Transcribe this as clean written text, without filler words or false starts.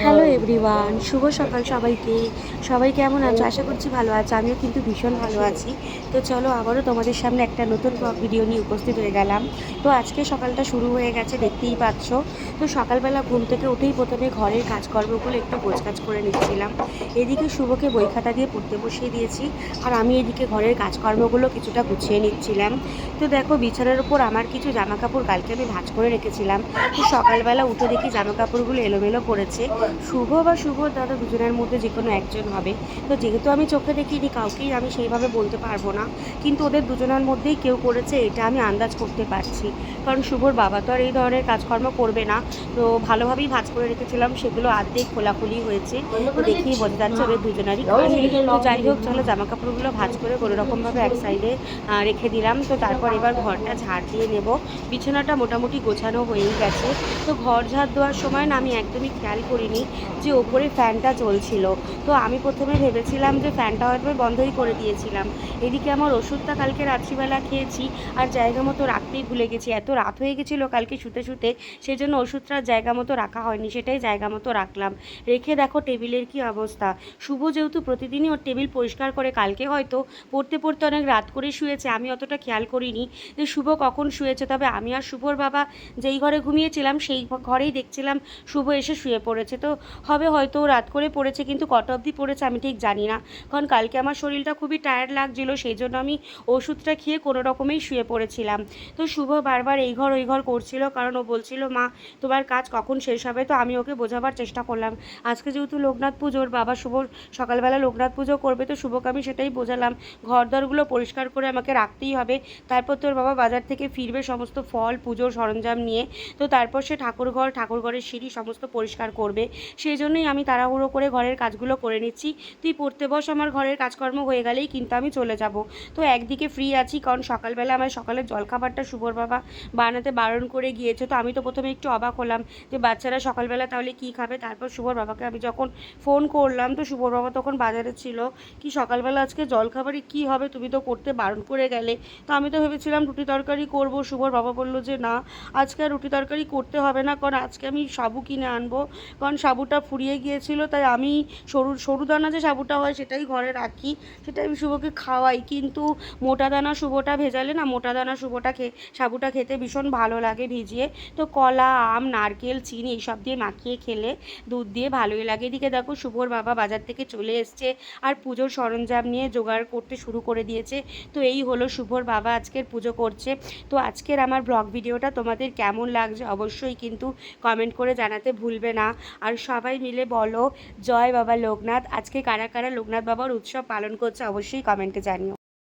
Hello everyone, শুভ সকাল সবাইকে। সবাই কেমন আছো? আশা করছি ভালো আছো। আমিও কিন্তু ভীষণ ভালো আছি। তো চলো আবারও তোমাদের সামনে একটা নতুন ব্লগ ভিডিও নিয়ে উপস্থিত হয়ে গেলাম। তো আজকে সকালটা শুরু হয়ে গেছে, দেখতেই পাচ্ছ। তো সকালবেলা ঘুম থেকে উঠেই প্রথমে ঘরের কাজকর্মগুলো একটু গোছগাছ করে নিচ্ছিলাম। এদিকে শুভকে বই খাতা দিয়ে পড়তে বসিয়ে দিয়েছি, আর আমি এদিকে ঘরের কাজকর্মগুলো কিছুটা গুছিয়ে নিচ্ছিলাম। তো দেখো, বিছানার উপর আমার কিছু জামা কাপড় কালকে আমি ভাঁজ করে রেখেছিলাম। তো সকালবেলা উঠে দেখি জামা কাপড়গুলো এলোমেলো পড়েছে। শুভ বা শুভর দাদা দুজনের মধ্যে যে কোনো একজন হবে। তো যেহেতু আমি চোখে দেখিনি কাউকেই, আমি সেইভাবে বলতে পারবো না, কিন্তু ওদের দুজনের মধ্যেই কেউ করেছে এটা আমি আন্দাজ করতে পারছি। কারণ শুভর বাবা তো আর এই ধরনের কাজকর্ম করবে না। তো ভালোভাবেই ভাঁজ করে রেখেছিলাম, সেগুলো আর্ধেক খোলাখুলি হয়েছে। তো দেখেই বোঝা যাচ্ছে ওদের দুজনারই কাজ। তো যাই হোক, চলো জামা কাপড়গুলো ভাঁজ করে কোনো রকমভাবে এক সাইডে রেখে দিলাম। তো তারপর এবার ঘরটা ঝাড় দিয়ে নেব। বিছানাটা মোটামুটি গোছানো হয়েই গেছে। তো ঘর ঝাড় দেওয়ার সময় না আমি একদমই খেয়াল করিনি যে ওপরে ফ্যানটা চলছিল। তো আমি প্রথমে ভেবেছিলাম যে ফ্যানটা হয়তো বন্ধই করে দিয়েছিলাম। এদিকে আমার ওষুধটা কালকে রাত্রিবেলা খেয়েছি, আর জায়গা মতো রাখতেই ভুলে গেছি। এত রাত হয়ে গেছিলো কালকে শুতে শুতে, সেজন্য ওষুধটা জায়গা মতো রাখা হয়নি, সেটাই জায়গা মতো রাখলাম। রেখে দেখো টেবিলের কি অবস্থা। শুভ যেহেতু প্রতিদিনই ওর টেবিল পরিষ্কার করে, কালকে হয়তো পড়তে পড়তে অনেক রাত করে শুয়েছে, আমি অতটা খেয়াল করিনি যে শুভ কখন শুয়েছে। তবে আমি আর শুভর বাবা যেই ঘরে ঘুমিয়েছিলাম সেই ঘরেই দেখছিলাম শুভ এসে শুয়ে পড়েছে। তো হবে হয়তো রাত করে পড়েছে, কিন্তু কটা অবধি পড়েছে আমি ঠিক জানি না। কারণ কালকে আমার শরীরটা খুবই টায়ার্ড লাগছিলো, সেই জন্য আমি ওষুধটা খেয়ে কোনো রকমেই শুয়ে পড়েছিলাম। তো শুভ বারবার এই ঘর ওই ঘর করছিল, কারণ ও বলছিল মা তোমার কাজ কখন শেষ হবে। তো আমি ওকে বোঝাবার চেষ্টা করলাম। আজকে যেহেতু লোকনাথ পুজোর, বাবা শুভ সকালবেলা লোকনাথ পুজো করবে, তো শুভকে আমি সেটাই বোঝালাম, ঘরদরগুলো পরিষ্কার করে আমাকে রাখতেই হবে। তারপর তোর বাবা বাজার থেকে ফিরবে সমস্ত ফল পুজোর সরঞ্জাম নিয়ে। তো তারপর সে ঠাকুরঘরের সিঁড়ি সমস্ত পরিষ্কার করবে। সেই জন্যই আমি তাড়াহুড়ো করে ঘরের কাজগুলো করে নিচ্ছি। তুই পড়তে বস, আমার ঘরের কাজকর্ম হয়ে গেলেই কিন্তু আমি চলে যাব। তো একদিকে ফ্রি আছি, কারণ সকালবেলা আমার সকালের জলখাবারটা শুভর বাবা বানাতে বারণ করে গিয়েছে। তো আমি তো প্রথমে একটু অবাক হলাম যে বাচ্চারা সকালবেলা তাহলে কী খাবে। তারপর শুভর বাবাকে আমি যখন ফোন করলাম, তো শুভর বাবা তখন বাজারে ছিল। কি সকালবেলা আজকে জলখাবারে কী হবে, তুমি তো করতে বারণ করে গেলে। তো আমি তো ভেবেছিলাম রুটি তরকারি করব। শুভর বাবা বলল যে না, আজকে আর রুটি তরকারি করতে হবে না, কারণ আজকে আমি সাবু কিনে আনবো। কারণ সাবুটা ফুরিয়ে গিয়েছিল, তাই আমি সরু দানা যে সাবুটা হয় সেটাই ঘরে রাখি, সেটাই আমি শুভকে খাওয়াই। কিন্তু মোটা দানা শুভটা ভেজালে না, মোটা দানা সাবুটা খেতে ভীষণ ভালো লাগে ভিজিয়ে। তো কলা, আম, নারকেল, চিনি এইসব দিয়ে মাখিয়ে খেলে দুধ দিয়ে ভালোই লাগে। এদিকে দেখো শুভর বাবা বাজার থেকে চলে এসছে, আর পুজোর সরঞ্জাম নিয়ে জোগাড় করতে শুরু করে দিয়েছে। তো এই হলো শুভর বাবা আজকের পুজো করছে। তো আজকের আমার ব্লগ ভিডিওটা তোমাদের কেমন লাগছে অবশ্যই কিন্তু কমেন্ট করে জানাতে ভুলবে না। আর সবাই মিলে বলো জয় বাবা লোকনাথ। আজকে কারা কারা লোকনাথ বাবার উৎসব পালন করছে অবশ্যই কমেন্টে জানিও।